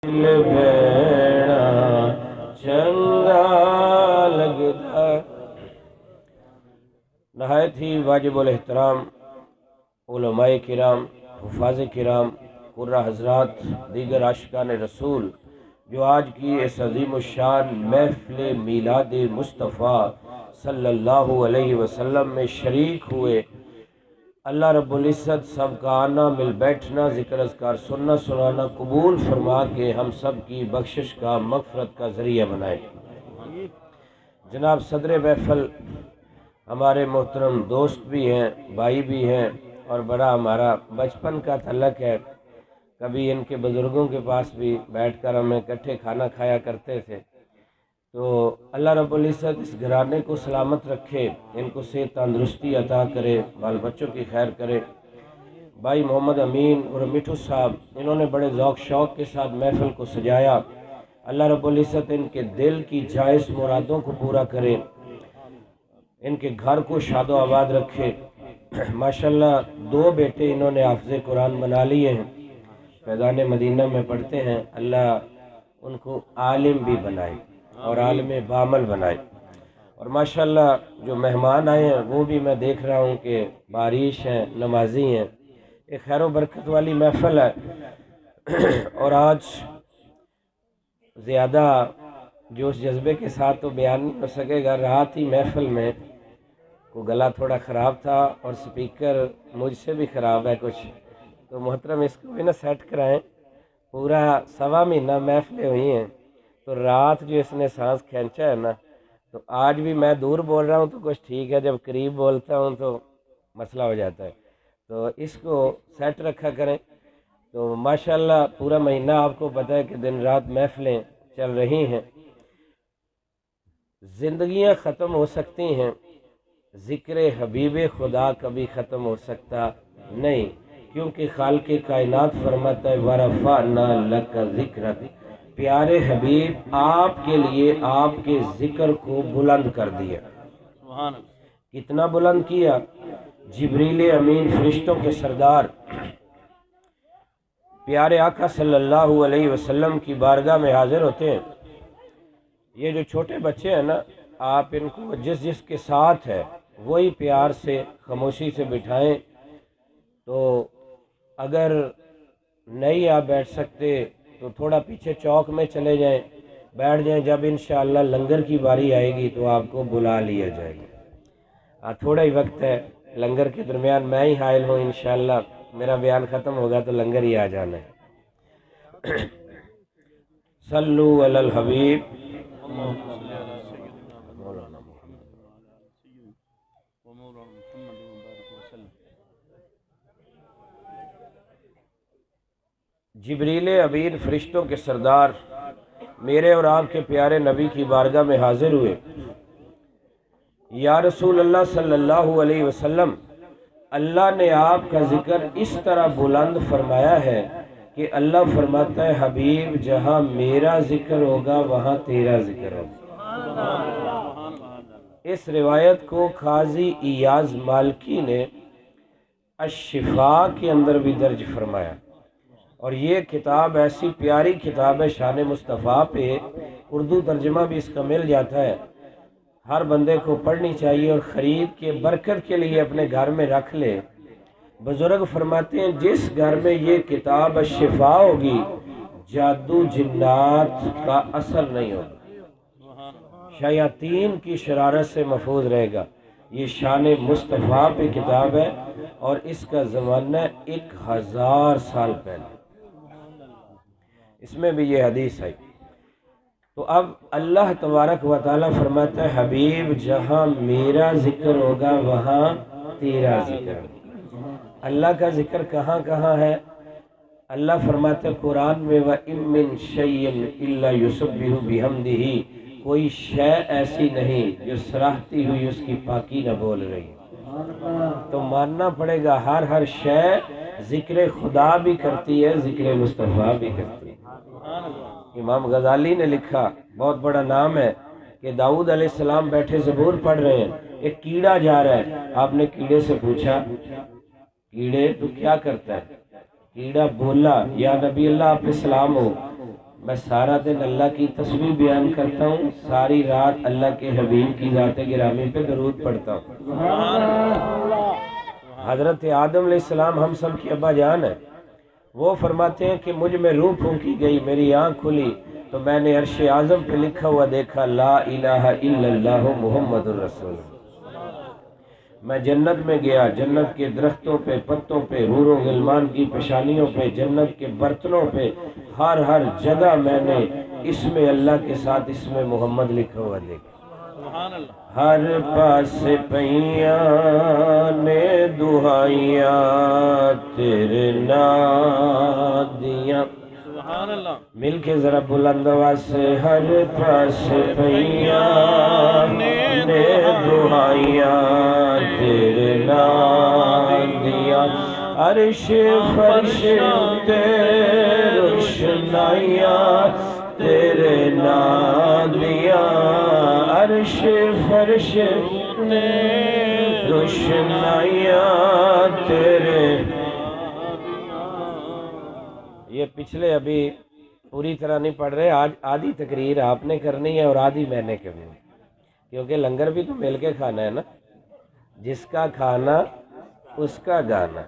دل بھیڑا چنگا لگتا۔ نہایت ہی واجب الاحترام علماء کرام، حفاظ کرام، قرہ حضرات، دیگر عاشقان رسول جو آج کی اس عظیم الشان محفل میلاد مصطفیٰ صلی اللہ علیہ وسلم میں شریک ہوئے، اللہ رب العزت سب کا آنا، مل بیٹھنا، ذکر اذکار سننا سنانا قبول فرما کے ہم سب کی بخشش کا، مغفرت کا ذریعہ بنائے۔ جناب صدر محفل ہمارے محترم دوست بھی ہیں، بھائی بھی ہیں، اور بڑا ہمارا بچپن کا تعلق ہے۔ کبھی ان کے بزرگوں کے پاس بھی بیٹھ کر ہم اکٹھے کھانا کھایا کرتے تھے۔ تو اللہ رب العزت اس گھرانے کو سلامت رکھے، ان کو صحت تندرستی عطا کرے، بال بچوں کی خیر کرے۔ بھائی محمد امین اور مٹھو صاحب، انہوں نے بڑے ذوق شوق کے ساتھ محفل کو سجایا۔ اللہ رب العزت ان کے دل کی جائز مرادوں کو پورا کرے، ان کے گھر کو شاد و آباد رکھے۔ ماشاءاللہ 2 بیٹے انہوں نے حافظ قرآن بنا لیے ہیں، فیضان مدینہ میں پڑھتے ہیں۔ اللہ ان کو عالم بھی بنائے اور عالم بعمل بنائے۔ اور ماشاءاللہ جو مہمان آئے ہیں وہ بھی میں دیکھ رہا ہوں کہ بارش ہیں، نمازی ہیں۔ ایک خیر و برکت والی محفل ہے، اور آج زیادہ جوش جذبے کے ساتھ تو بیان نہیں ہو سکے گا۔ رات ہی محفل میں کو گلا تھوڑا خراب تھا اور سپیکر مجھ سے بھی خراب ہے کچھ، تو محترم اس کو بھی نہ سیٹ کرائیں۔ پورا 1.25 مہینہ محفلیں ہوئی ہیں، تو رات جو اس نے سانس کھینچا ہے نا، تو آج بھی میں دور بول رہا ہوں تو کچھ ٹھیک ہے، جب قریب بولتا ہوں تو مسئلہ ہو جاتا ہے، تو اس کو سیٹ رکھا کریں۔ تو ماشاءاللہ پورا مہینہ آپ کو پتہ ہے کہ دن رات محفلیں چل رہی ہیں۔ زندگیاں ختم ہو سکتی ہیں، ذکر حبیب خدا کبھی ختم ہو سکتا نہیں، کیونکہ خالق کائنات فرماتا ہے وَرَفَعْنَا لَكَ ذِكْرَكَ، پیارے حبیب آپ کے لیے آپ کے ذکر کو بلند کر دیا۔ کتنا بلند کیا؟ جبریل امین فرشتوں کے سردار پیارے آقا صلی اللہ علیہ وسلم کی بارگاہ میں حاضر ہوتے ہیں۔ یہ جو چھوٹے بچے ہیں نا، آپ ان کو جس کے ساتھ ہے وہی پیار سے خاموشی سے بٹھائیں، تو اگر نہیں آپ بیٹھ سکتے تو تھوڑا پیچھے چوک میں چلے جائیں، بیٹھ جائیں، جب انشاءاللہ لنگر کی باری آئے گی تو آپ کو بلا لیا جائے گا۔ تھوڑا ہی وقت ہے، لنگر کے درمیان میں ہی حائل ہوں، انشاءاللہ میرا بیان ختم ہوگا تو لنگر ہی آ جانا ہے۔ صلو علی الحبیب۔ جبریل امین فرشتوں کے سردار میرے اور آپ کے پیارے نبی کی بارگاہ میں حاضر ہوئے۔ یا رسول اللہ صلی اللہ علیہ وسلم، اللہ نے آپ کا ذکر اس طرح بلند فرمایا ہے کہ اللہ فرماتا ہے حبیب جہاں میرا ذکر ہوگا وہاں تیرا ذکر ہوگا۔ اس روایت کو قاضی ایاز مالکی نے الشفاء کے اندر بھی درج فرمایا، اور یہ کتاب ایسی پیاری کتاب ہے، شان مصطفیٰ پہ اردو ترجمہ بھی اس کا مل جاتا ہے، ہر بندے کو پڑھنی چاہیے اور خرید کے برکت کے لیے اپنے گھر میں رکھ لے۔ بزرگ فرماتے ہیں جس گھر میں یہ کتاب الشفاء ہوگی جادو جنات کا اثر نہیں ہوگا، شیاطین کی شرارت سے محفوظ رہے گا۔ یہ شان مصطفیٰ پہ کتاب ہے اور اس کا زمانہ 1000 سال پہلے، اس میں بھی یہ حدیث ہے۔ تو اب اللہ تبارک و تعالیٰ فرماتا ہے حبیب جہاں میرا ذکر ہوگا وہاں تیرا ذکر ہوگا۔ اللہ کا ذکر کہاں کہاں ہے؟ اللہ فرماتا ہے قرآن میں وَإِن مِّن شَيْءٍ إِلَّا يُسَبِّحُ بِحَمْدِهِ، کوئی شے ایسی نہیں جو سراہتی ہوئی اس کی پاکی نہ بول رہی۔ تو ماننا پڑے گا ہر شے ذکر خدا بھی کرتی ہے، ذکر مصطفیٰ بھی کرتی ہے۔ امام غزالی نے لکھا، بہت بڑا نام ہے، کہ داؤد علیہ السلام بیٹھے زبور پڑھ رہے ہیں، ایک کیڑا جا رہا ہے، آپ نے کیڑے سے پوچھا کیڑے تو کیا کرتا ہے؟ کیڑا بولا یا نبی اللہ آپ پہ سلام ہو، میں سارا دن اللہ کی تسبیح بیان کرتا ہوں، ساری رات اللہ کے حبیب کی ذات گرامی پہ درود پڑھتا ہوں۔ حضرت آدم علیہ السلام ہم سب کی ابا جان ہے، وہ فرماتے ہیں کہ مجھ میں روح پھونکی گئی، میری آنکھ کھلی تو میں نے عرش اعظم پہ لکھا ہوا دیکھا لا الہ الا اللہ محمد الرسول اللہ۔ میں جنت میں گیا، جنت کے درختوں پہ، پتوں پہ، حور و غلمان کی پیشانیوں پہ، جنت کے برتنوں پہ، ہر جگہ میں نے اسم اللہ کے ساتھ اسم محمد لکھا ہوا دیکھا۔ ہر پاس پیاں نے دہائیاں تیرے نام دیاں، مل کے ذرا بلند آواز سے، ہر پاس پیاں نے دہائیاں تیرے نام دیاں، عرش فرش تے روشنائیاں تیرے نام دیاں، عرش فرش تے روشنائیاں تیرے۔ یہ پچھلے ابھی پوری طرح نہیں پڑھ رہے، آج آدھی تقریر آپ نے کرنی ہے اور آدھی میں نے کرنی ہے، کیونکہ لنگر بھی تو مل کے کھانا ہے نا، جس کا کھانا اس کا گانا۔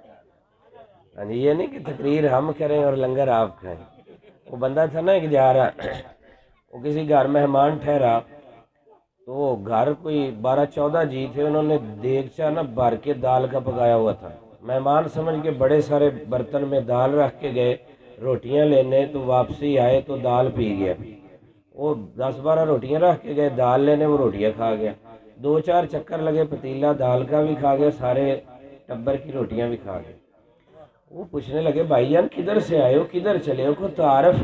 یہ نہیں کہ تقریر ہم کریں اور لنگر آپ کھائیں۔ وہ بندہ تھا نا ایک جا رہا، وہ کسی گھر مہمان ٹھہرا، تو وہ گھر کوئی 12-14 جی تھے، انہوں نے دیگچا نا بھر کے دال کا پکایا ہوا تھا۔ مہمان سمجھ کے بڑے سارے برتن میں دال رکھ کے گئے روٹیاں لینے، تو واپسی آئے تو دال پی گیا۔ وہ 10-12 روٹیاں رکھ کے گئے دال لینے، وہ روٹیاں کھا گیا۔ 2-4 چکر لگے، پتیلا دال کا بھی کھا گیا، سارے ٹبر کی روٹیاں بھی کھا گیا۔ وہ پوچھنے لگے بھائی جان کدھر سے آئے ہو، کدھر چلے ہو، کو تعارف؟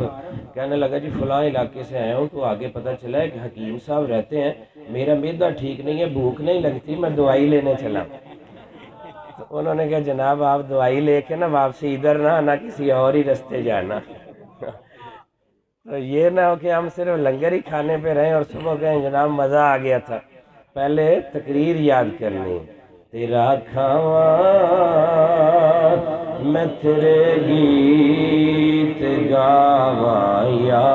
کہنے لگا جی فلاں علاقے سے آیا ہوں، تو آگے پتہ چلا ہے کہ حکیم صاحب رہتے ہیں، میرا معدہ ٹھیک نہیں ہے، بھوک نہیں لگتی، میں دوائی لینے چلا۔ تو انہوں نے کہا جناب آپ دوائی لے کے نا واپسی ادھر نہ کسی اور ہی رستے جانا۔ تو یہ نہ ہو کہ ہم صرف لنگر ہی کھانے پہ رہیں اور صبح کہیں جناب مزہ آ گیا تھا۔ پہلے تقریر یاد کرنی، تیرا کھاواں میں تیرے گیت گاواں یا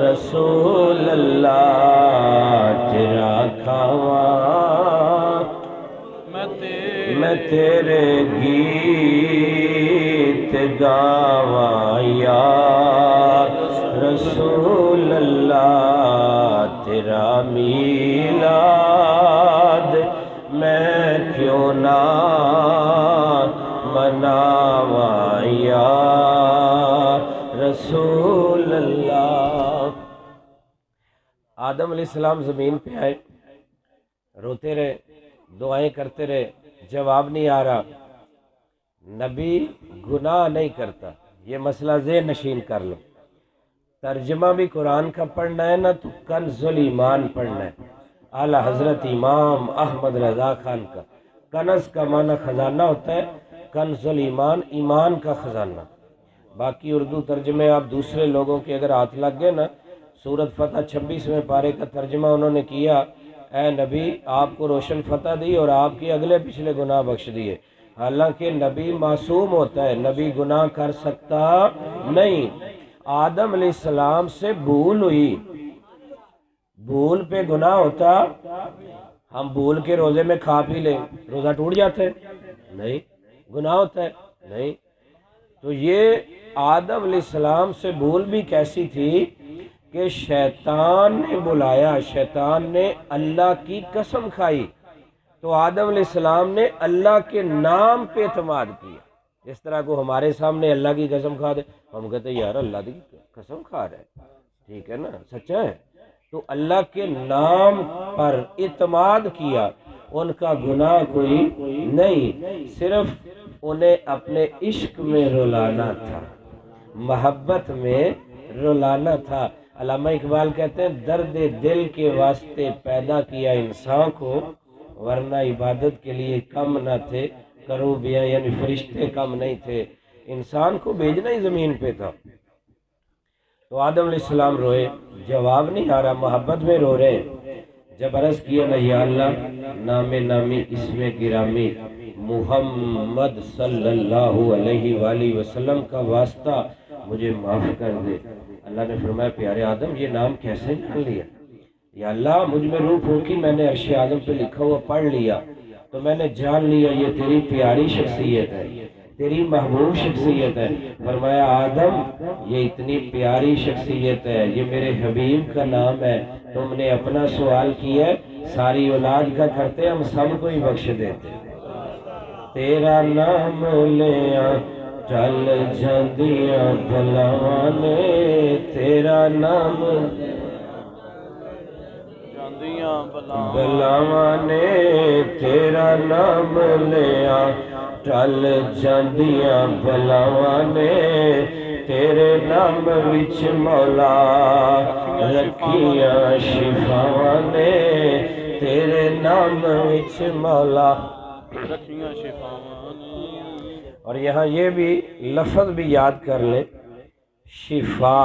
رسول اللہ، تیرا کھاواں میں تیرے گیت گاواں یا رسول اللہ، تیرا میلاد میں کیوں نہ مناواں یا رسول اللہ۔ آدم علیہ السلام زمین پہ آئے، روتے رہے، دعائیں کرتے رہے، جواب نہیں آ رہا۔ نبی گناہ نہیں کرتا، یہ مسئلہ ذہن نشین کر لو۔ ترجمہ بھی قرآن کا پڑھنا ہے نا تو کنز الایمان پڑھنا ہے، اعلیٰ حضرت امام احمد رضا خان کا۔ کنز کا معنی خزانہ ہوتا ہے، کنز الایمان ایمان کا خزانہ۔ باقی اردو ترجمے آپ دوسرے لوگوں کے اگر ہاتھ لگ گئے نا، سورت فتح 26ویں پارے کا ترجمہ انہوں نے کیا، اے نبی آپ کو روشن فتح دی اور آپ کے اگلے پچھلے گناہ بخش دیے۔ حالانکہ نبی معصوم ہوتا ہے، نبی گناہ کر سکتا نہیں۔ آدم علیہ السلام سے بھول ہوئی، بھول پہ گناہ ہوتا، ہم بھول کے روزے میں کھا پی لیں، روزہ ٹوٹ جاتا ہے؟ نہیں۔ گناہ ہوتا ہے؟ نہیں۔ تو یہ آدم علیہ السلام سے بھول بھی کیسی تھی کہ شیطان نے بلایا، شیطان نے اللہ کی قسم کھائی، تو آدم علیہ السلام نے اللہ کے نام پہ اعتماد کیا۔ اس طرح کو ہمارے سامنے اللہ کی قسم کھا دے، ہم کہتے ہیں یار اللہ کی قسم کھا رہا ہے، ٹھیک ہے نا، سچا ہے۔ تو اللہ کے نام پر اعتماد کیا، ان کا گناہ کوئی نہیں، صرف انہیں اپنے عشق میں رلانا تھا، محبت میں رلانا تھا۔ علامہ اقبال کہتے ہیں درد دل کے واسطے پیدا کیا انسان کو، ورنہ عبادت کے لیے کم نہ تھے کروبیاں، یعنی فرشتے کم نہیں تھے، انسان کو بھیجنا ہی زمین پہ تھا۔ تو آدم علیہ السلام روئے، جواب نہیں آ رہا، محبت میں رو رہے۔ جب عرض کیا نا یا اللہ نام نامی اسم گرامی محمد صلی اللہ علیہ وآلہ وسلم کا واسطہ مجھے معاف کر دے۔ اللہ نے فرمایا پیارے آدم یہ نام کیسے جان لیا؟ یا اللہ مجھ میں روح پھونکی، میں نے عرش اعظم پہ لکھا ہوا پڑھ لیا تو میں نے جان لیا یہ تیری پیاری شخصیت ہے، تیری محبوب شخصیت ہے۔ فرمایا آدم یہ اتنی پیاری شخصیت ہے، یہ میرے حبیب کا نام ہے، تم نے اپنا سوال کیا ہے، ساری اولاد کا کرتے ہم سب کو ہی بخش دیتے۔ تیرا نام لیا چل جاندیاں بلاواں نے، تیرا نام بلاواں نے، تیرا نام لیا ٹل جاندیاں بلاواں نے، تیرے نام وچ مولا رکھیاں شفاواں نے، تیرے نام وچ مولا رکھیاں شفاواں نے۔ اور یہاں یہ بھی لفظ بھی یاد کر لیں، شفا۔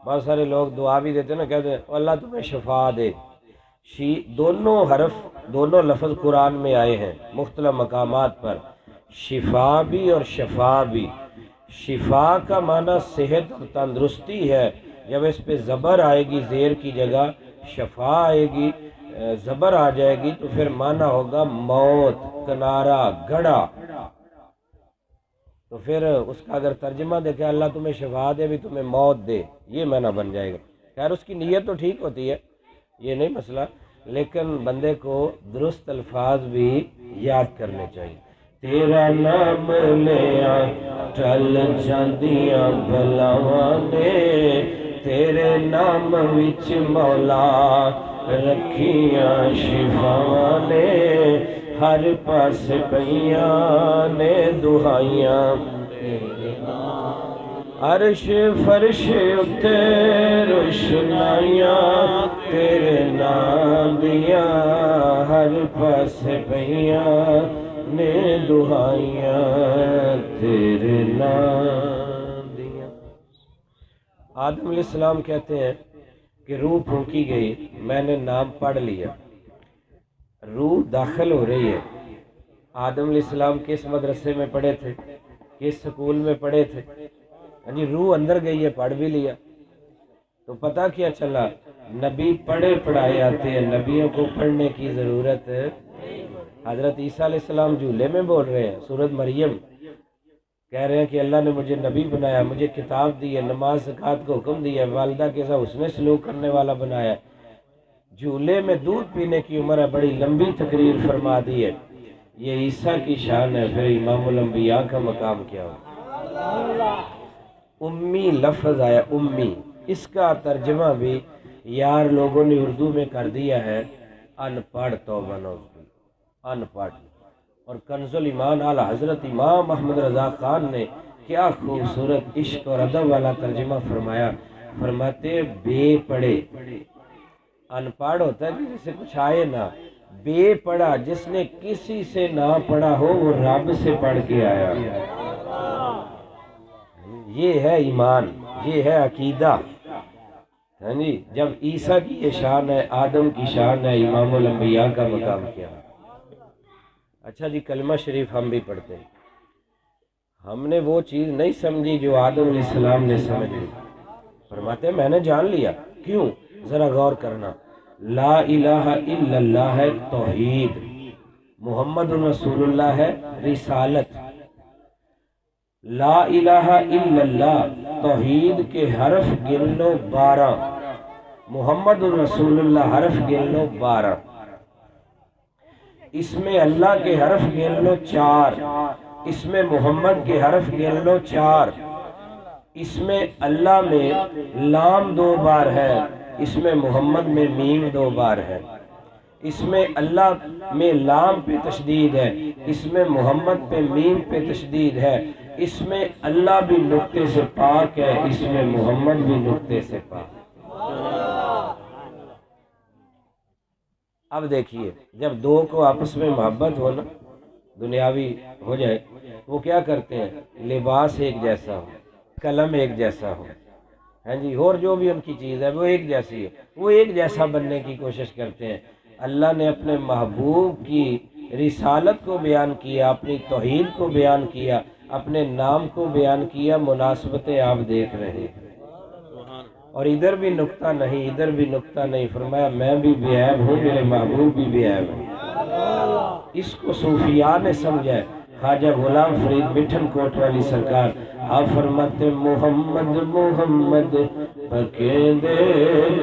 بہت سارے لوگ دعا بھی دیتے ہیں نا، کہتے ہیں اللہ تمہیں شفا دے۔ دونوں حرف، دونوں لفظ قرآن میں آئے ہیں مختلف مقامات پر، شفا بھی اور شفا بھی۔ شفا کا معنی صحت اور تندرستی ہے، جب اس پہ زبر آئے گی زیر کی جگہ، شفا آئے گی زبر آ جائے گی تو پھر معنی ہوگا موت، کنارہ، گڑھا۔ تو پھر اس کا اگر ترجمہ دیکھیں اللہ تمہیں شفا دے بھی تمہیں موت دے، یہ معنی بن جائے گا۔ خیر اس کی نیت تو ٹھیک ہوتی ہے، یہ نہیں مسئلہ، لیکن بندے کو درست الفاظ بھی یاد کرنے چاہیے۔ تیرا نام لیا ٹل جاندیاں بلاواں نے، تیرے نام وچ مولا رکھیاں شفاواں نے، ہر پاس پیاں نے دہائیاں، عرش فرش اتے روشنائیاں تیرے نام دیاں، ہر پاس پیاں نے دہائیاں تیرے نام دیاں۔ آدم علیہ السلام کہتے ہیں کہ روح پھونکی گئی، میں نے نام پڑھ لیا، روح داخل ہو رہی ہے۔ آدم علیہ السلام کس مدرسے میں پڑھے تھے، کس سکول میں پڑھے تھے؟ یعنی روح اندر گئی ہے، پڑھ بھی لیا تو پتہ کیا چلا؟ نبی پڑھے پڑھائے آتے ہیں، نبیوں کو پڑھنے کی ضرورت ہے۔ حضرت عیسیٰ علیہ السلام جھولے میں بول رہے ہیں، سورۃ مریم کہہ رہے ہیں کہ اللہ نے مجھے نبی بنایا، مجھے کتاب دی ہے، نماز زکوٰۃ کو حکم دیا ہے، والدہ کے ساتھ حسن سلوک کرنے والا بنایا ہے، جھولے میں دودھ پینے کی عمر ہے، بڑی لمبی تقریر فرما دی ہے۔ یہ عیسیٰ کی شان ہے، پھر امام الانبیاء کا مقام کیا ہو؟ امی لفظ آیا، امی، اس کا ترجمہ بھی یار لوگوں نے اردو میں کر دیا ہے ان پڑھ، توبہ نعوذ باللہ، ان پڑھ۔ اور کنز الایمان اعلی حضرت امام محمد رضا خان نے کیا خوبصورت عشق اور ادب والا ترجمہ فرمایا، فرماتے بے پڑھے، ان پڑھ ہوتا ہے جسے کچھ آئے نہ، بے پڑھا جس نے کسی سے نہ پڑھا ہو وہ رب سے پڑھ کے آیا۔ یہ ہے ایمان، یہ ہے عقیدہ۔ ہاں جی، جب عیسیٰ کی یہ شان ہے، آدم کی شان ہے، امام الانبیاء کا مقام کیا ہے؟ اچھا جی، کلمہ شریف ہم بھی پڑھتے ہیں۔ ہم نے وہ چیز نہیں سمجھی جو آدم علیہ السلام نے سمجھ لی۔ فرماتے ہیں میں نے جان لیا، کیوں؟ ذرا غور کرنا، لا الہ الا اللہ ہے توحید، محمد رسول اللہ ہے رسالت۔ لا الہ الا اللہ توحید کے حرف گن لو 12، محمد رسول اللہ حرف گن لو 12، اس میں اللہ کے حرف گن لو 4، اس میں محمد کے حرف گن لو 4، اس میں اللہ میں لام 2 بار ہے، اس میں محمد میں میم 2 بار ہے، اس میں اللہ میں لام پہ تشدید ہے، اس میں محمد پہ میم پہ تشدید ہے، اس میں اللہ بھی نقطے سے پاک ہے، اس میں محمد بھی نقطے سے پاک ہے۔ اب دیکھیے، جب دو کو آپس میں محبت ہو نا، دنیاوی ہو جائے، وہ کیا کرتے ہیں؟ لباس ایک جیسا ہو، قلم ایک جیسا ہو، ہاں جی، اور جو بھی ان کی چیز ہے وہ ایک جیسی ہے، وہ ایک جیسا بننے کی کوشش کرتے ہیں۔ اللہ نے اپنے محبوب کی رسالت کو بیان کیا، اپنی توحید کو بیان کیا، اپنے نام کو بیان کیا، مناسبتیں آپ دیکھ رہے ہیں، اور ادھر بھی نکتہ نہیں، ادھر بھی نکتہ نہیں، فرمایا میں بھی بے عیب ہوں، میرے محبوب بھی بے عیب ہیں۔ اس کو صوفیاء نے سمجھا ہے۔ خواجہ غلام فرید مٹھن کوٹ والی سرکار آپ فرماتے محمد محمد پکیندے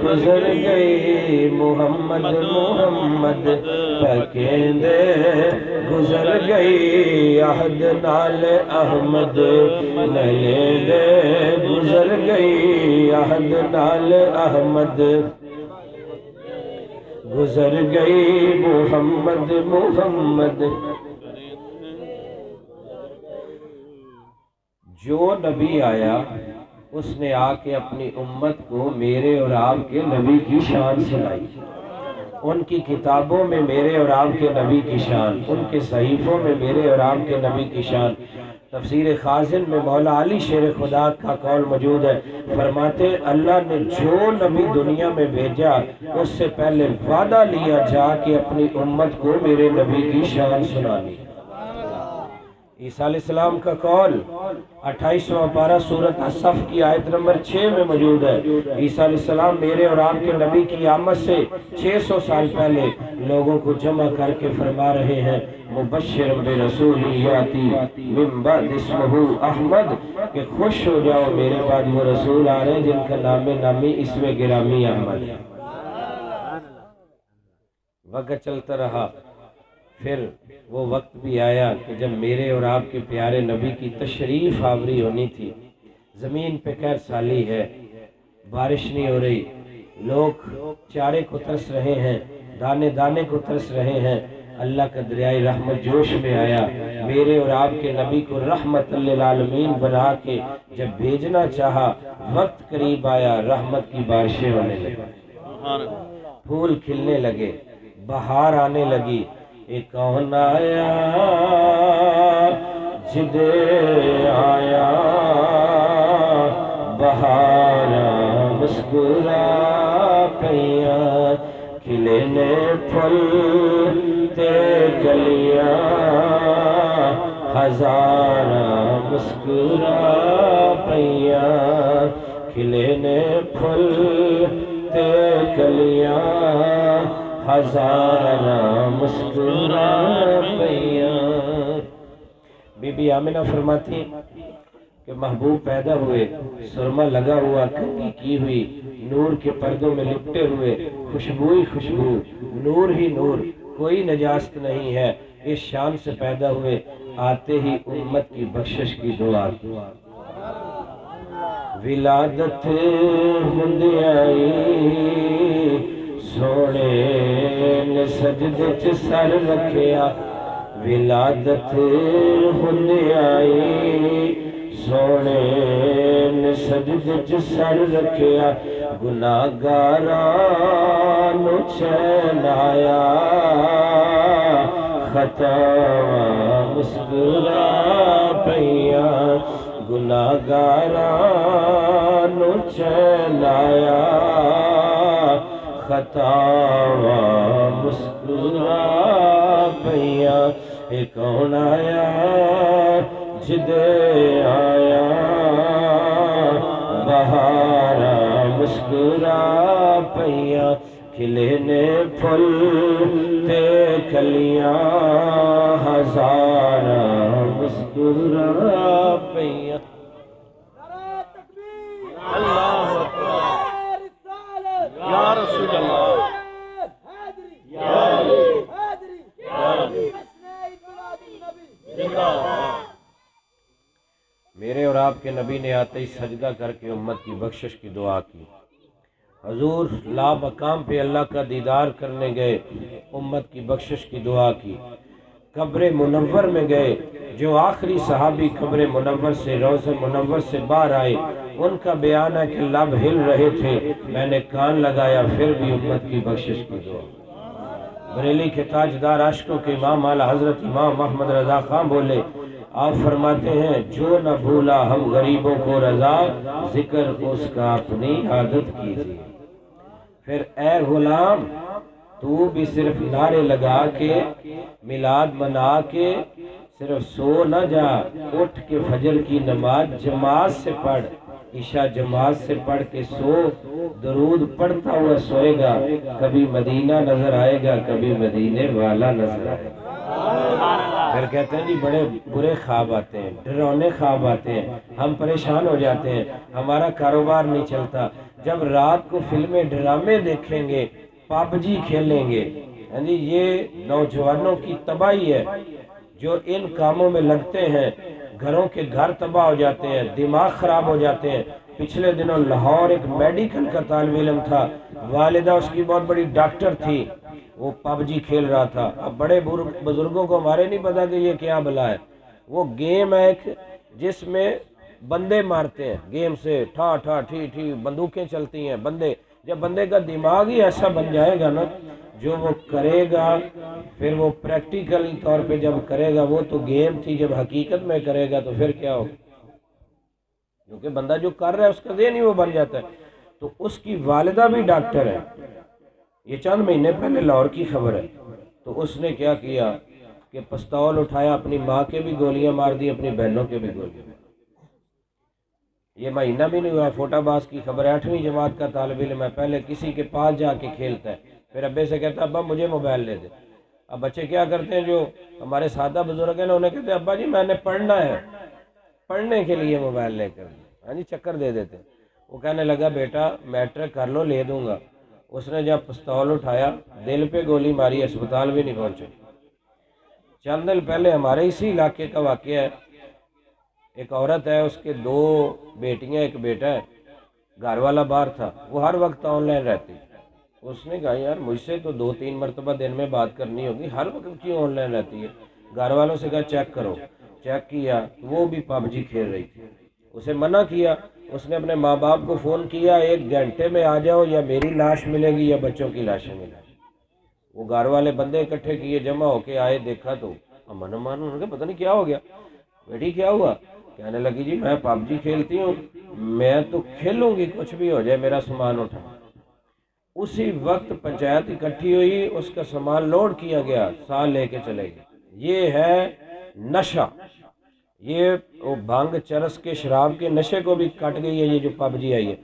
گزر گئی، محمد محمد پکیندے گزر گئی، عہد نال احمد نلیندے گزر گئی، عہد نال احمد گزر گئی، محمد محمد۔ جو نبی آیا اس نے آ کے اپنی امت کو میرے اور آپ کے نبی کی شان سنائی، ان کی کتابوں میں میرے اور آپ کے نبی کی شان، ان کے صحیفوں میں میرے اور آپ کے نبی کی شان۔ تفسیر خازن میں مولا علی شیر خدا کا قول موجود ہے، فرماتے اللہ نے جو نبی دنیا میں بھیجا اس سے پہلے وعدہ لیا جا کہ اپنی امت کو میرے نبی کی شان سنانی۔ عیسیٰ علیہ السلام کا قول 28واں پارہ سورۃ الصف کی آیت نمبر 6 میں موجود ہے۔ عیسیٰ علیہ السلام میرے اور آپ کے نبی کی آمد سے 600 سال پہلے لوگوں کو جمع کر کے فرما رہے ہیں مبشر برسول یاتی من بعد اسمہ احمد، کہ خوش ہو جاؤ میرے بعد وہ رسول آ رہے ہیں جن کا نام نامی اسم گرامی احمد ہے۔ وقت چلتا رہا، پھر وہ وقت بھی آیا کہ جب میرے اور آپ کے پیارے نبی کی تشریف آوری ہونی تھی۔ زمین پہ قحط سالی ہے، بارش نہیں ہو رہی، لوگ چارے کو ترس رہے ہیں، دانے دانے کو ترس رہے ہیں۔ اللہ کا دریائے رحمت جوش میں آیا، میرے اور آپ کے نبی کو رحمت للعالمین بنا کے جب بھیجنا چاہا، وقت قریب آیا، رحمت کی بارشیں ہونے لگی، پھول کھلنے لگے، بہار آنے لگی۔ ایک کون آیا جدے آیا بہارا مسکرا پیاں، کھلے نے پھل تے گلیاں، ہزارہ مسکرا پیاں، کھلے نے پھل تے گلیاں، ہزارہ مسکرا پیاں۔ بی بی آمنہ فرماتی کہ محبوب پیدا ہوئے، سرما لگا ہوا، کنگھی کی ہوئی، نور کے پردوں میں لپٹے ہوئے، خوشبو ہی خوشبو، نور ہی نور، کوئی نجاست نہیں ہے، اس شان سے پیدا ہوئے۔ آتے ہی امت کی بخشش کی دعا کی، ولادت ہندیائی سونے نے سجدے چ سر رکھیا، ولادت ہندیائی سونے نے سجدے چ سر رکھیا، گناہگاراں نو چین آیا، خطاواں مسکرا پیاں، گناہگاراں نو چین آیا، خطاواں مسکرا پیاں۔ ایک کون آیا جدے آیا بہارا مسکرا پیاں، کھلے نے پھل تے کلیاں، ہزارہ مسکرا پیاں۔ اللہ اکبر یا رسول اللہ، میرے اور آپ کے نبی نے آتے ہی سجدہ کر کے امت کی بخشش کی دعا کی۔ حضور لا مقام پہ اللہ کا دیدار کرنے گئے، امت کی بخشش کی دعا کی۔ قبر منور میں گئے، جو آخری صحابی قبر منور سے روضہ منور سے باہر آئے، ان کا بیان ہے کہ لب ہل رہے تھے، میں نے کان لگایا پھر بھی امت کی بخشش کی دعا۔ بریلی کے تاجدار عاشقوں کے امام اعلیٰ حضرت امام محمد رضا خان بولے، آپ فرماتے ہیں جو نہ بھولا ہم غریبوں کو رضا، ذکر اس کا اپنی عادت کیجیے۔ پھر اے غلام تو بھی صرف نعرے لگا کے، میلاد منا کے، صرف سو نہ جا، اٹھ کے فجر کی نماز جماعت سے پڑھ، عشاء جماعت سے پڑھ کے سو، درود پڑھتا ہوا سوئے گا، کبھی مدینہ نظر آئے گا، کبھی مدینے والا نظر آئے گا۔ پھر کہتے ہیں جی بڑے برے خواب آتے ہیں، ڈراؤنے خواب آتے ہیں، ہم پریشان ہو جاتے ہیں، ہمارا کاروبار نہیں چلتا۔ جب رات کو فلمیں ڈرامے دیکھیں گے، پب جی کھیلیں گے، ہاں جی، یہ نوجوانوں کی تباہی ہے۔ جو ان کاموں میں لگتے ہیں گھروں کے گھر تباہ ہو جاتے ہیں، دماغ خراب ہو جاتے ہیں۔ پچھلے دنوں لاہور ایک میڈیکل کا طالب علم تھا، والدہ اس کی بہت بڑی ڈاکٹر تھی، وہ پب جی کھیل رہا تھا۔ اب بڑے بزرگوں کو ہمارے نہیں پتا کہ یہ کیا بلا ہے، وہ گیم ہے ایک جس میں بندے مارتے ہیں، گیم سے ٹھا ٹھا ٹھی ٹھی بندوقیں چلتی ہیں، بندے، جب بندے کا دماغ ہی ایسا بن جائے گا نا، جو وہ کرے گا پھر وہ پریکٹیکلی طور پہ جب کرے گا، وہ تو گیم تھی، جب حقیقت میں کرے گا تو پھر کیا ہوگا؟ کیونکہ بندہ جو کر رہا ہے اس کا ذہن ہی وہ بن جاتا ہے۔ تو اس کی والدہ بھی ڈاکٹر ہے، یہ چند مہینے پہلے لاہور کی خبر ہے۔ تو اس نے کیا کیا کہ پستول اٹھایا، اپنی ماں کے بھی گولیاں مار دی، اپنی بہنوں کے بھی گولیاں مار دی۔ یہ مہینہ بھی نہیں ہوا، فوٹا باز کی خبر ہے، 8ویں جماعت کا طالب علم ہے، پہلے کسی کے پاس جا کے کھیلتا ہے، پھر ابے سے کہتا ہے ابا مجھے موبائل لے دے۔ اب بچے کیا کرتے ہیں، جو ہمارے سادہ بزرگ ہیں نا، انہیں کہتے ہیں ابا جی میں نے پڑھنا ہے، پڑھنے کے لیے موبائل لے کر، ہاں جی، چکر دے دیتے ہیں۔ وہ کہنے لگا بیٹا میٹرک کر لو، لے دوں گا۔ اس نے جب پستول اٹھایا، دل پہ گولی ماری، اسپتال بھی نہیں پہنچے۔ چند دن پہلے ہمارے اسی علاقے کا واقعہ ہے، ایک عورت ہے، اس کے 2 بیٹیاں ایک بیٹا ہے، گھر والا باہر تھا، وہ ہر وقت آن لائن رہتی۔ اس نے کہا یار مجھ سے تو 2-3 مرتبہ دن میں بات کرنی ہوگی، ہر وقت کیوں آن لائن رہتی ہے؟ گھر والوں سے کہا چیک کرو، چیک کیا، وہ بھی پب جی کھیل رہی تھی۔ اسے منع کیا، اس نے اپنے ماں باپ کو فون کیا 1 گھنٹے میں آ جاؤ، یا میری لاش ملے گی یا بچوں کی لاشیں ملیں گی۔ وہ گھر والے بندے اکٹھے کیے، جمع ہو کے آئے، دیکھا تو امن امان، انہوں نے کہا پتہ نہیں کیا ہو گیا بیٹی، کیا ہوا؟ کہنے لگی جی میں پب جی کھیلتی ہوں، میں تو کھیلوں گی کچھ بھی ہو جائے، میرا سامان اٹھا۔ اسی وقت پنچایت اکٹھی ہوئی، اس کا سامان لوڈ کیا گیا، سال لے کے چلے گئے۔ یہ ہے نشہ، یہ وہ بھنگ چرس کے شراب کے نشے کو بھی کٹ گئی ہے یہ جو پب جی آئی ہے۔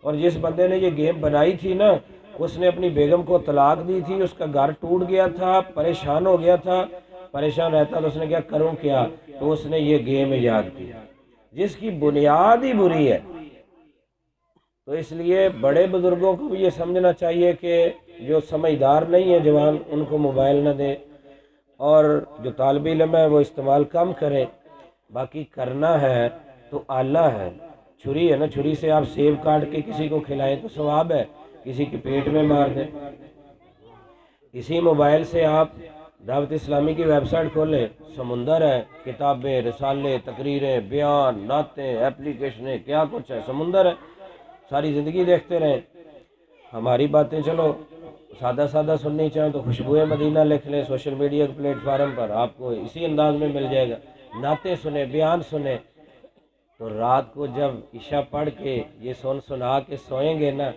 اور جس بندے نے یہ گیم بنائی تھی نا، اس نے اپنی بیگم کو طلاق دی تھی، اس کا گھر ٹوٹ گیا تھا، پریشان ہو گیا تھا، پریشان رہتا تو اس نے کیا کروں کیا، تو اس نے یہ گیم ایجاد کیا جس کی بنیاد ہی بری ہے۔ تو اس لیے بڑے بزرگوں کو بھی یہ سمجھنا چاہیے کہ جو سمجھدار نہیں ہے جوان، ان کو موبائل نہ دیں، اور جو طالب علم ہے وہ استعمال کم کریں۔ باقی کرنا ہے تو آلہ ہے، چھری ہے نا، چھری سے آپ سیب کاٹ کے کسی کو کھلائیں تو ثواب ہے، کسی کے پیٹ میں مار دیں۔ اسی موبائل سے آپ دعوت اسلامی کی ویب سائٹ کھولیں، سمندر ہے، کتابیں، رسالے، تقریریں، بیان، نعتیں، اپلیکیشنیں، کیا کچھ ہے، سمندر ہے، ساری زندگی دیکھتے رہیں۔ ہماری باتیں چلو سادہ سادہ سننی چاہیں تو خوشبوئے مدینہ لکھ لیں، سوشل میڈیا کے پلیٹ فارم پر آپ کو اسی انداز میں مل جائے گا۔ نعتیں سنیں، بیان سنیں، تو رات کو جب عشاء پڑھ کے یہ سنا کے سوئیں گے نا،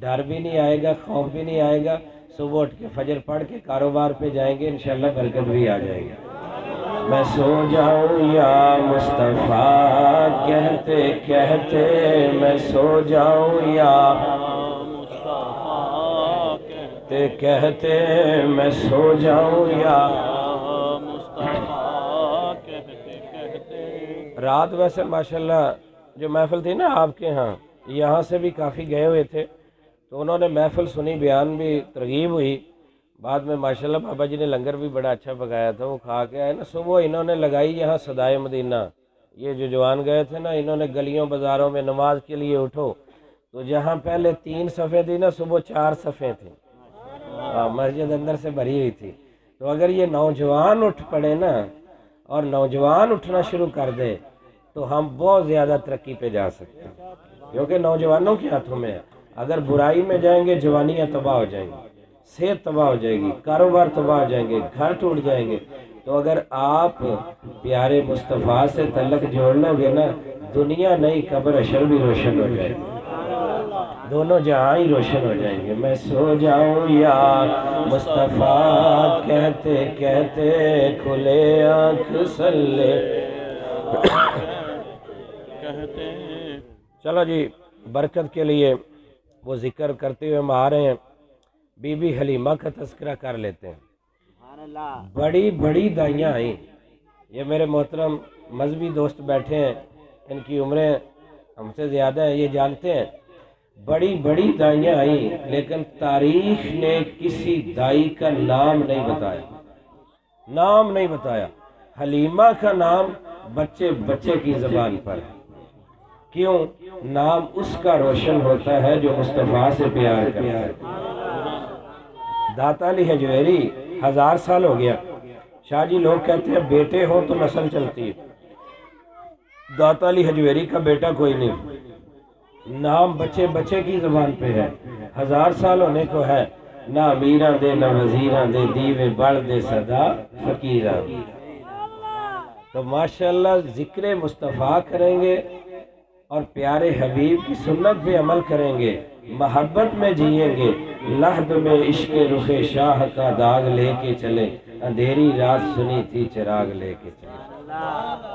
ڈر بھی نہیں آئے گا، خوف بھی نہیں آئے گا، صبح اٹھ کے فجر پڑھ کے کاروبار پہ جائیں گے، انشاءاللہ برکت بھی آ جائے گی۔ میں سو جاؤں یا مصطفیٰ کہتے کہتے، میں سو جاؤں یا مصطفیٰ کہتے کہتے، میں سو جاؤں یا مصطفیٰ کہتے کہتے۔ رات ویسے ماشاءاللہ جو محفل تھی نا آپ کے ہاں، یہاں سے بھی کافی گئے ہوئے تھے، تو انہوں نے محفل سنی، بیان بھی، ترغیب ہوئی۔ بعد میں ماشاءاللہ بابا جی نے لنگر بھی بڑا اچھا پکایا تھا، وہ کھا کے آئے نا۔ صبح انہوں نے لگائی یہاں صدائے مدینہ، یہ جو جوان گئے تھے نا، انہوں نے گلیوں بازاروں میں نماز کے لیے اٹھو، تو جہاں پہلے 3 صفیں تھی نا، صبح 4 صفیں تھیں، مسجد اندر سے بھری ہوئی تھی۔ تو اگر یہ نوجوان اٹھ پڑے نا، اور نوجوان اٹھنا شروع کر دے، تو ہم بہت زیادہ ترقی پہ جا سکتے ہیں، کیونکہ نوجوانوں کے ہاتھوں میں ہے۔ اگر برائی میں جائیں گے جوانیاں تباہ ہو جائیں گی، صحت تباہ ہو جائے گی، کاروبار تباہ ہو جائیں گے، گھر ٹوٹ جائیں گے۔ تو اگر آپ پیارے مصطفیٰ سے تعلق جوڑ لو گے نا، دنیا نہیں قبر حشر بھی روشن ہو جائے گی۔ دونوں جہاں ہی روشن ہو جائیں گے۔ میں سو جاؤں یا مصطفیٰ کہتے کہتے کھلے آنکھ سلے۔ کہتے ہیں چلو جی، برکت کے لیے وہ ذکر کرتے ہوئے ہم آ رہے ہیں، بی بی حلیمہ کا تذکرہ کر لیتے ہیں۔ بڑی بڑی دائیاں آئیں، یہ میرے محترم مذہبی دوست بیٹھے ہیں، ان کی عمریں ہم سے زیادہ ہیں، یہ جانتے ہیں۔ بڑی بڑی دائیاں آئیں لیکن تاریخ نے کسی دائی کا نام نہیں بتایا، نام نہیں بتایا۔ حلیمہ کا نام بچے بچے کی زبان پر ہے۔ کیوں؟ نام اس کا روشن ہوتا ہے جو مصطفیٰ سے پیار کرتا ہے۔ داتا علی حجویری 1000 سال ہو گیا، شاہ جی لوگ کہتے ہیں بیٹے ہو تو نسل چلتی ہے، داتا علی حجویری کا بیٹا کوئی نہیں، نام بچے بچے کی زبان پہ ہے۔ 1000 سال ہونے کو ہے، نہ امیراں دے نہ وزیراں دے، دیوے بڑھ دے صدا فقیراں۔ تو ماشاءاللہ ذکر مصطفیٰ کریں گے اور پیارے حبیب کی سنت پہ عمل کریں گے، محبت میں جئیں گے، لحد میں عشق رخ شاہ کا داغ لے کے چلے، اندھیری رات سنی تھی چراغ لے کے چلے،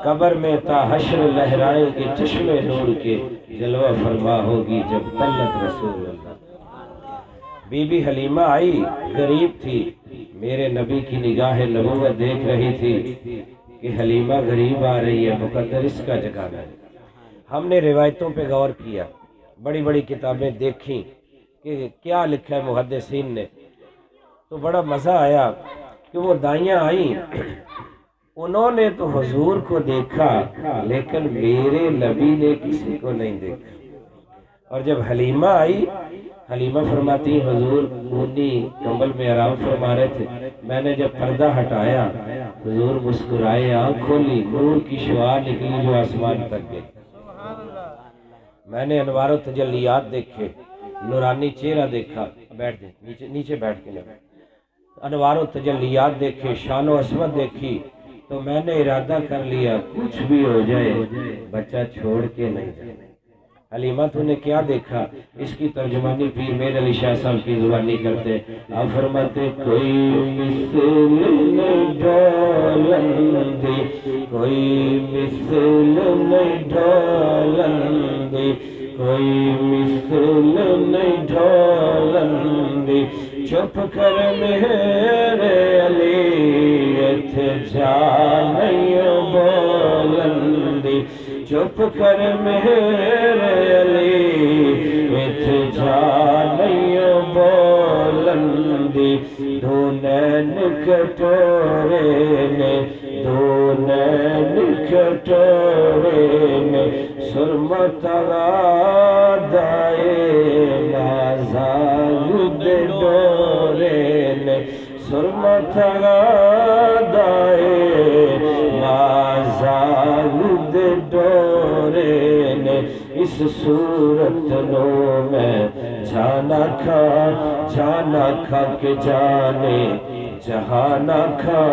قبر میں تا حشر لہرائیں گے چشم نور کے، جلوہ فرما ہوگی جب طلت رسول اللہ۔ بی بی حلیمہ آئی، غریب تھی، میرے نبی کی نگاہ نبوت دیکھ رہی تھی کہ حلیمہ غریب آ رہی ہے، مقدر اس کا جگانا ہے۔ ہم نے روایتوں پہ غور کیا، بڑی بڑی کتابیں دیکھیں کہ کیا لکھا ہے محدثین نے، تو بڑا مزہ آیا کہ وہ دائیاں آئیں، انہوں نے تو حضور کو دیکھا لیکن میرے نبی نے کسی کو نہیں دیکھا۔ اور جب حلیمہ آئی، حلیمہ فرماتی حضور اونی کمبل میں آرام فرما رہے تھے، میں نے جب پردہ ہٹایا حضور مسکرائے، آنکھ کھولی، نور کی شعاع نکلی جو آسمان تک گئی، میں نے انوار و تجلیات دیکھے، نورانی چہرہ دیکھا، بیٹھ جائیں نیچے بیٹھ کے لگا، انوار و تجلیات دیکھے، شان و عظمت دیکھی، تو میں نے ارادہ کر لیا کچھ بھی ہو جائے بچہ چھوڑ کے نہیں جائے۔ حلیمہ تو نے کیا دیکھا؟ اس کی ترجمانی پیر میر علی شاہ صاحب کی زبانی کرتے، آپ فرماتے کوئی مثل نہیں ڈھولندی، کوئی مثل نہیں ڈھولندی، کوئی مثل نہیں ڈھولندی، چپ کر میرے علی اتھے جا نہیں بولندی، چپ کر میرے علی اتھے جا نہیں بولندی، دو نین کٹورے نے، دو نین کٹورے نے، سرمت دائے مازاگ دے ڈورے نے، سرمت دائے مازاگ دے ڈورے نے، اس صورت نو میں جانا کھا کے جانے جہانا کھا،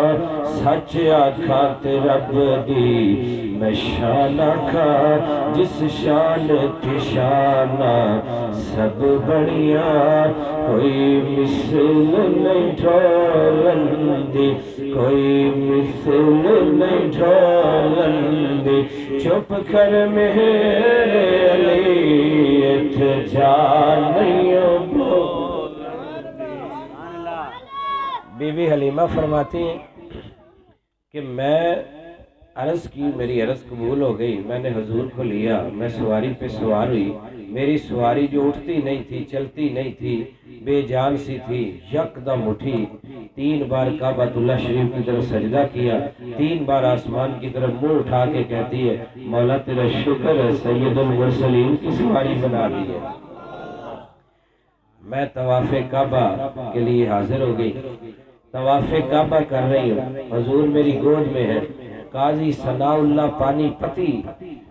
سچ آکھا تے رب دی میں شان آکھا، جس شان کی شانہ سب بڑیا، کوئی مثل نہیں ڈھولندی، کوئی مثل نہیں ڈھولندی، چپ کر میرے علی اتھے جا نہیں بولندی۔ بی بی حلیمہ فرماتی ہیں کہ میں عرض کی، میری عرض قبول ہو گئی، میں نے حضور کو لیا، میں سواری پہ سوار ہوئی، میری سواری جو اٹھتی نہیں تھی، چلتی نہیں تھی، بے جان سی تھی، یکدم اٹھی، 3 بار کعبۃ اللہ شریف کی طرف سجدہ کیا، 3 بار آسمان کی طرف منہ اٹھا کے کہتی ہے مولا تیرا شکر ہے سید المرسلین کی سواری بنا دی ہے۔ میں طواف کعبہ کے لیے حاضر ہو گئی، طواف کعبہ کر رہی ہوں، حضور میری گود میں ہے، قاضی ثناء اللہ پانی پتی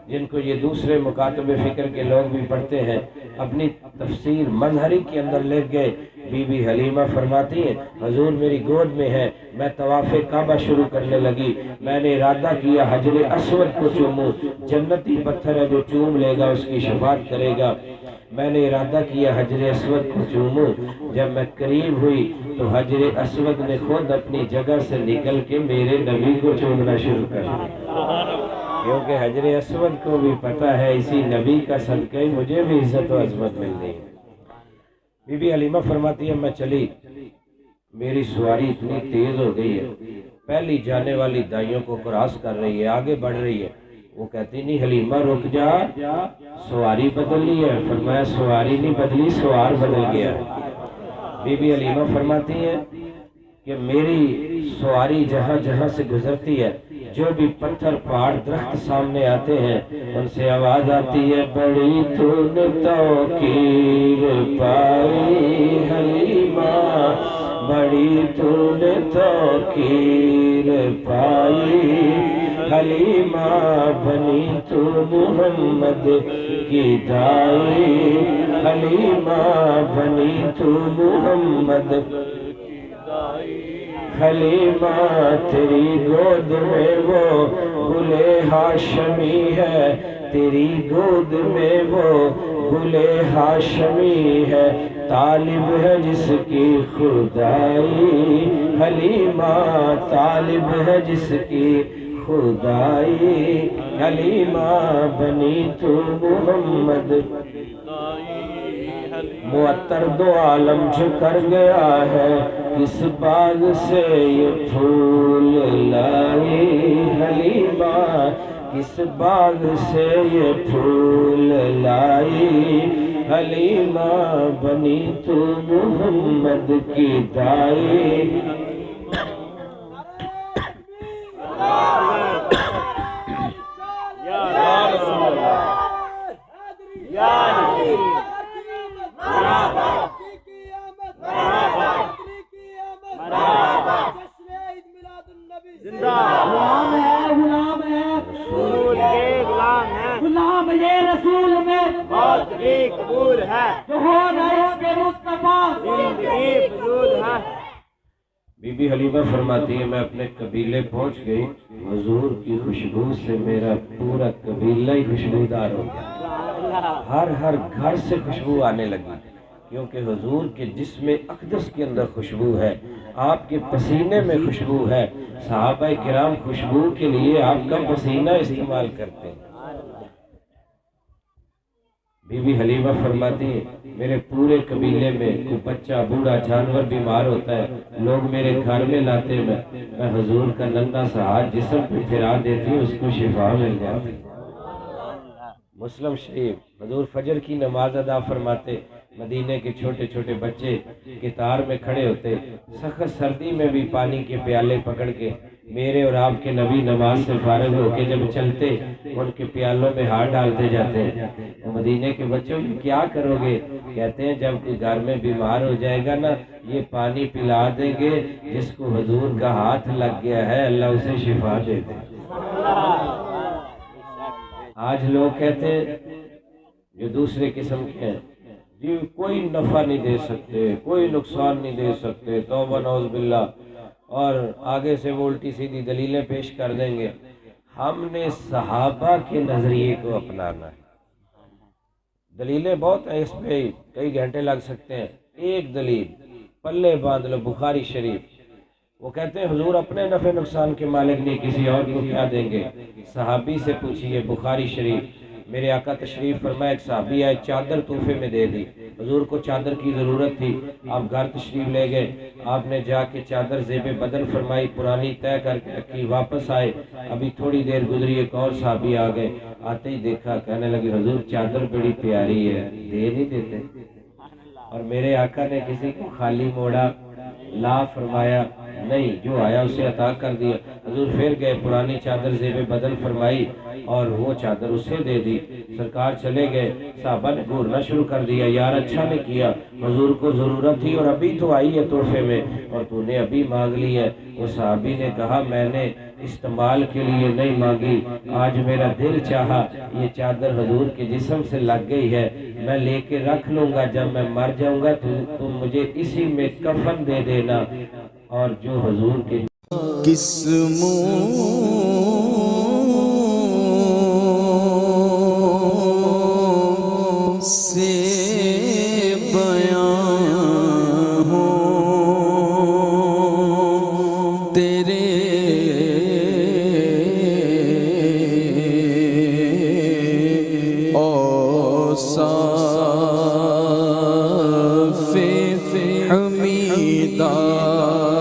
جن کو یہ دوسرے مکاتب فکر کے لوگ بھی پڑھتے ہیں، اپنی تفسیر مظہری کے اندر لکھ گئے، بی بی حلیمہ فرماتی ہیں حضور میری گود میں ہے، میں طواف کعبہ شروع کرنے لگی، میں نے ارادہ کیا حجر اسود کو چوموں، جنتی پتھر ہے جو چوم لے گا اس کی شفاعت کرے گا، میں نے ارادہ کیا حجر اسود کو چوموں، جب میں قریب ہوئی تو حجر اسود نے خود اپنی جگہ سے نکل کے میرے نبی کو چومنا شروع کر دیا، کیونکہ حجر اسود کو بھی پتہ ہے اسی نبی کا صدقہ ہی مجھے بھی عزت و عظمت مل رہی ہے۔ بی بی حلیمہ فرماتی ہے میں چلی، میری سواری اتنی تیز ہو گئی ہے، پہلی جانے والی دائیوں کو کراس کر رہی ہے، آگے بڑھ رہی ہے، وہ کہتی نہیں حلیمہ رک جا، سواری بدلی ہے۔ فرمایا سواری نہیں بدلی، سوار بدل گیا ہے۔ بی بی حلیمہ فرماتی ہے کہ میری سواری جہاں جہاں سے گزرتی ہے، جو بھی پتھر پہاڑ درخت سامنے آتے ہیں ان سے آواز آتی ہے بڑی تو نے توقیر پائی حلیمہ، بڑی تو نے توقیر پائی حلیمہ، بنی تو محمد کی دائی حلیمہ، بنی تو محمد حلیمہ، تیری گود میں وہ گل ہاشمی ہے، تیری گود میں وہ گل ہاشمی ہے، طالب ہے جس کی خدائی حلیمہ، طالب ہے جس کی خدائی حلیمہ، بنی تو محمد معطر دو عالم جو کر گیا ہے، کس باغ سے یہ پھول لائی حلیمہ، کس باغ سے یہ پھول لائی حلیمہ، بنی تو محمد کی دائی۔ غلام یہ رسول میں موت بھی قبول ہے، جو ہو نہ اس کے مصطفیٰ زندگی فضول ہے۔ بی بی حلیمہ فرماتی ہے میں اپنے قبیلے پہنچ گئی، حضور کی خوشبو سے میرا پورا قبیلہ ہی خوشبودار ہو گیا، ہر گھر سے خوشبو آنے لگی، کیونکہ حضور کے جسم اقدس کے اندر خوشبو ہے، آپ کے پسینے میں خوشبو ہے، صحابہ کرام خوشبو کے لیے آپ کا پسینہ استعمال کرتے ہیں۔ بی بی حلیمہ فرماتی ہے میرے پورے قبیلے میں کوئی بچہ بوڑھا جانور بیمار ہوتا ہے، لوگ میرے گھر میں لاتے میں حضور کا ننھا سا ہاتھ جسم پہ پھرا دیتی ہوں، اس کو شفا مل جاتی۔ مسلم شریف حضور فجر کی نماز ادا فرماتے، مدینے کے چھوٹے چھوٹے بچے قطار میں کھڑے ہوتے، سخت سردی میں بھی پانی کے پیالے پکڑ کے میرے اور آپ کے نبی نماز سے فارغ ہو کے جب چلتے ان کے پیالوں میں ہاتھ ڈالتے جاتے ہیں۔ مدینے کے بچوں یہ کیا کرو گے؟ کہتے ہیں جب کوئی گھر میں بیمار ہو جائے گا نا، یہ پانی پلا دیں گے، جس کو حضور کا ہاتھ لگ گیا ہے اللہ اسے شفا دے دے۔ آج لوگ کہتے ہیں جو دوسرے قسم کے ہیں جی کوئی نفع نہیں دے سکتے، کوئی نقصان نہیں دے سکتے، توبہ نعوذ باللہ، اور آگے سے وہ الٹی سیدھی دلیلیں پیش کر دیں گے۔ ہم نے صحابہ کے نظریے کو اپنانا ہے۔ دلیلیں بہت ہیں، اس پہ کئی گھنٹے لگ سکتے ہیں۔ ایک دلیل پلے باندھ لو، بخاری شریف، وہ کہتے ہیں حضور اپنے نفع نقصان کے مالک نہیں، کسی اور کو کیا دیں گے؟ صحابی سے پوچھئے، بخاری شریف، میرے آقا تشریف فرمائے، ایک صحابی آئے، چادر تحفے میں دے دی، حضور کو چادر کی ضرورت تھی، آپ گھر تشریف لے گئے، آپ نے جا کے چادر زیب بدن فرمائی، پرانی طے کر کے رکھی، واپس آئے، ابھی تھوڑی دیر گزری ایک اور صحابی آ گئے، آتے ہی دیکھا، کہنے لگے حضور چادر بڑی پیاری ہے، دے نہیں دیتے؟ اور میرے آقا نے کسی کو خالی موڑا، لا فرمایا نہیں، جو آیا اسے عطا کر دیا۔ حضور پھر گئے، پرانی چادر زیب بدن فرمائی اور وہ چادر اسے دے دی، سرکار چلے گئے، صحابہ نے گھورنا شروع کر دیا، یار اچھا نے کیا، حضور کو ضرورت تھی اور ابھی تو آئی ہے تحفے میں اور تو نے ابھی مانگ لی ہے۔ وہ صحابی نے کہا میں نے استعمال کے لیے نہیں مانگی، آج میرا دل چاہا، یہ چادر حضور کے جسم سے لگ گئی ہے، میں لے کے رکھ لوں گا، جب میں مر جاؤں گا تو مجھے اسی میں کفن دے دینا، اور جو حضور کے کس منہ سے حمیدہ